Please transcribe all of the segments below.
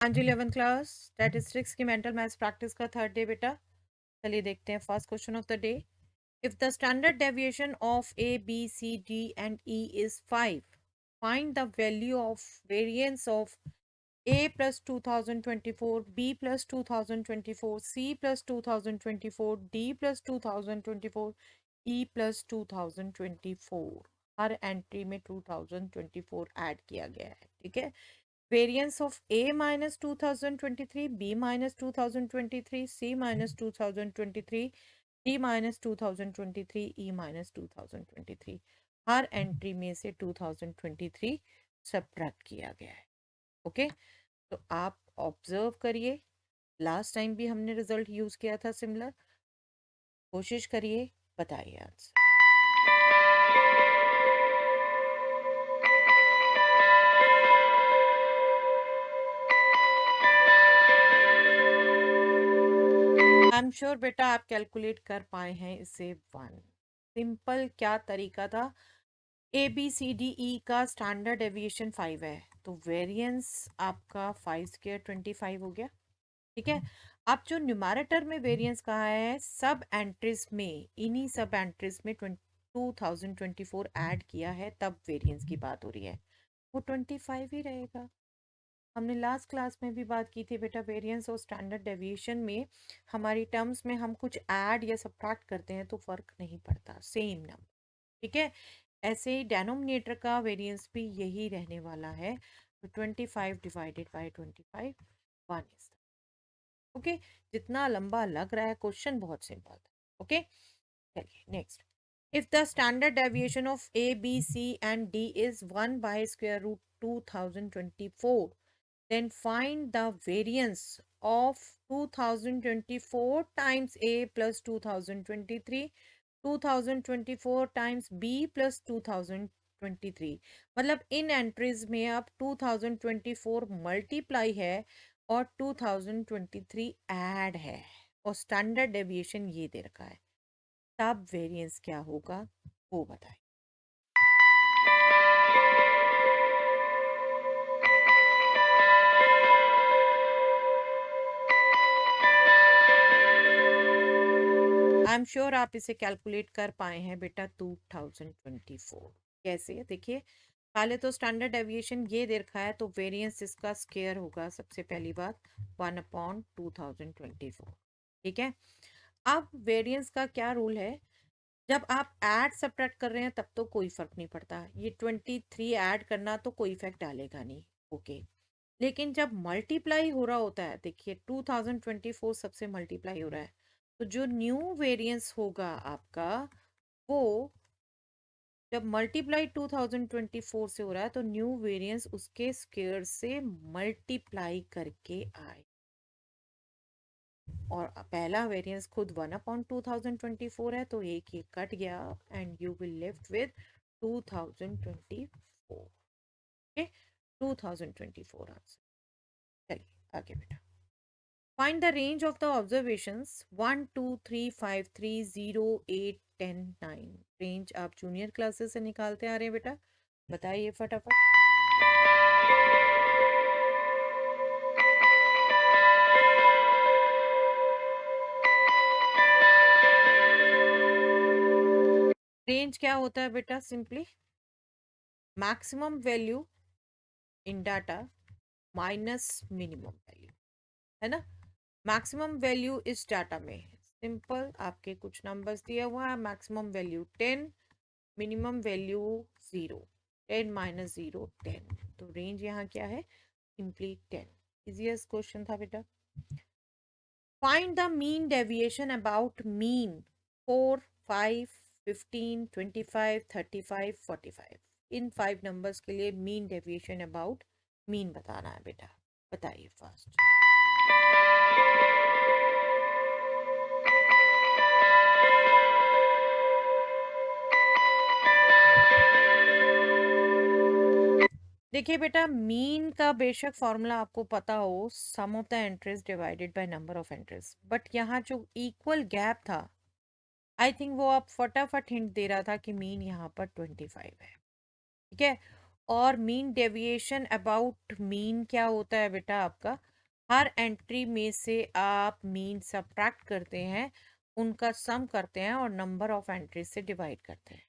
हाँ जी, 11th class statistics की मेंटल मैथ्स प्रैक्टिस का थर्ड डे बेटा। चलिए देखते हैं first question of the day. If the standard deviation of A B C D and E is 5, find the value of variance of A plus 2024, B plus 2024, C plus 2024, D plus 2024, E plus 2024। हर entry में 2024 add किया गया है, ठीक है। Variance of A minus 2023, B minus 2023, C minus 2023, D minus 2023, E minus 2023। Her entry में से 2023 subtract किया गया है। ओके, तो आप ऑब्जर्व करिए, लास्ट टाइम भी हमने रिजल्ट यूज किया था सिमिलर। कोशिश करिए, बताइए आंसर। आई एम श्योर बेटा आप कैलकुलेट कर पाए हैं इसे। वन सिंपल क्या तरीका था, ए बी सी डी ई का स्टैंडर्ड डेविएशन 5 है, तो वेरिएंस आपका 5² 25 हो गया, ठीक है। अब जो न्यूमैरेटर में वेरिएंस कहा है, सब एंट्रीज में, इन्हीं सब एंट्रीज में 2024 ऐड किया है, तब वेरिएंस की बात हो रही है, वो 25 ही रहेगा। हमने लास्ट क्लास में भी बात की थी बेटा, वेरिएंस और स्टैंडर्ड डेविएशन में हमारी टर्म्स में हम कुछ ऐड या सब्ट्रैक्ट करते हैं तो फर्क नहीं पड़ता, सेम नंबर, ठीक है। ऐसे ही डेनोमिनेटर का वेरिएंस भी यही रहने वाला है, तो 25 डिवाइडेड बाय 25 1 इज। ओके, जितना लंबा लग रहा है क्वेश्चन बहुत सिंपल था। ओके, चलिए next. If the standard deviation of A B C and D is 1 by square root 2024, then find the variance of 2024 times A plus 2023, 2024 times B plus 2023। मतलब इन entries में अब 2024 मल्टीप्लाई है और 2023 add है, और standard deviation ये दे रखा है, तब वेरिएंस क्या होगा वो बताएं। आई एम श्योर आप इसे कैलकुलेट कर पाए हैं बेटा। 2024 कैसे, देखिए पहले तो स्टैंडर्ड डेविएशन ये दे रखा है, तो वेरिएंस इसका स्क्वायर होगा, सबसे पहली बात 1/2024, ठीक है। अब वेरिएंस का क्या रूल है, जब आप ऐड सब्ट्रैक्ट कर रहे हैं तब तो कोई फर्क नहीं पड़ता, ये 23 ऐड करना तो कोई इफेक्ट डालेगा नहीं, ओके। लेकिन जब मल्टीप्लाई हो रहा होता है, देखिए 2024 सबसे मल्टीप्लाई हो रहा है, तो जो न्यू वेरिएंस होगा आपका, वो जब मल्टीप्लाई 2024 से हो रहा है, तो न्यू वेरिएंस उसके स्क्वायर से मल्टीप्लाई करके आए, और पहला वेरिएंस खुद 1/2024 है, तो एक ये कट गया and you will left with 2024। Okay, 2024 answer. चलिए आगे बेटा। Find the range of the observations 1 2 3 5 3 0 8 10 9। Range आप जूनियर क्लासेस से निकालते आ रहे हैं बेटा, बताइए फटाफट। रेंज क्या होता है बेटा, simply maximum value in data minus minimum value, है ना। मैक्सिमम वैल्यू इस डाटा में सिंपल आपके कुछ नंबर्स दिया हुआ है, maximum value 10, minimum value 0, 10 minus 0 10, तो रेंज यहाँ क्या है, सिंपली 10। इजीएस्ट क्वेश्चन था बेटा। Find the mean deviation about mean 4 5 15 25 35 45। In 5 numbers के लिए मीन डेविएशन अबाउट मीन बताना है बेटा, बताइए फास्ट। देखिए बेटा, मीन का बेशक फॉर्मूला आपको पता हो, sum of the entries divided by number of entries, but यहाँ जो इक्वल गैप था, आई थिंक वो आप फटाफट हिंट दे रहा था कि मीन यहाँ पर 25 है, ठीक है। और मीन डेविएशन अबाउट मीन क्या होता है बेटा आपका, हर एंट्री में से आप मीन सब्ट्रैक्ट करते हैं, उनका सम करते हैं और नंबर ऑफ एंट्रीज से डिवाइड करते हैं।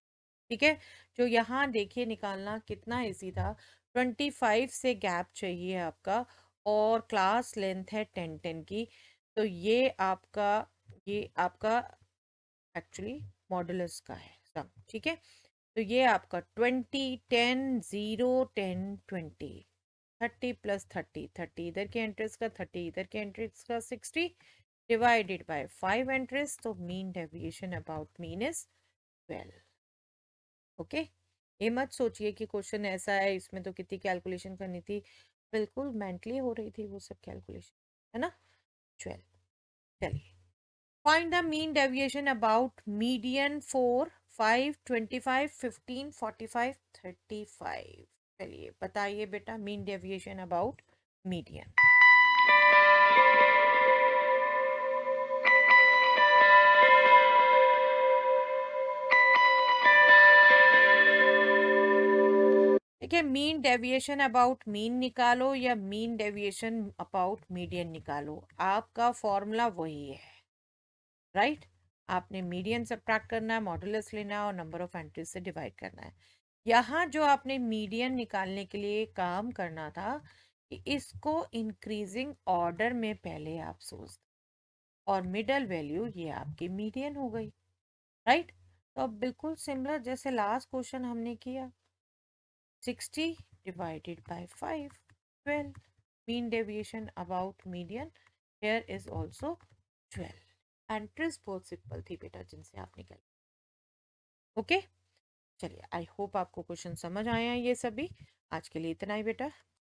ठीक है, जो यहाँ देखिए निकालना कितना इजी था। 25 से गैप चाहिए आपका और क्लास लेंथ है 10 की। तो ये आपका एक्चुअली मॉडुलस का है सम। ठीक है, तो ये आपका 20 10 0 10 20, 30 प्लस 30, 30 इधर के एंट्रीज का, 30 इधर के एंट्रीज का, 60 डिवाइडेड बाय 5 एंट्रीज। तो mean deviation about mean is 12। Okay, ये मत सोचिए कि क्वेश्चन ऐसा है इसमें तो कितनी कैलकुलेशन करनी थी, बिल्कुल मेंटली हो रही थी वो सब कैलकुलेशन, है ना। 12। चलिए, find the mean deviation about median for 5 25 15 45 35। चलिए बताइए बेटा, मीन डेविएशन अबाउट मीडियन। देखिए, मीन डेविएशन अबाउट मीन निकालो या मीन डेविएशन अबाउट मीडियन निकालो, आपका फॉर्मूला वही है, राइट। आपने मीडियन सब्ट्रैक्ट करना है, मॉडुलस लेना है और नंबर ऑफ एंट्रीज से डिवाइड करना है। यहाँ जो आपने मीडियन निकालने के लिए काम करना था कि इसको इंक्रीजिंग ऑर्डर में पहले आप सोच, और मिडल वैल्यू ये आपकी मीडियन हो गई, राइट। तो अब बिल्कुल सिमिलर जैसे लास्ट क्वेश्चन हमने किया, 60 divided by 5, 12. Mean deviation about median here is also 12. Entries बहुत सिंपल थी बेटा जिनसे आप निकल। ओके, चलिए आई होप आपको क्वेश्चन समझ आया है ये सभी। आज के लिए इतना ही बेटा।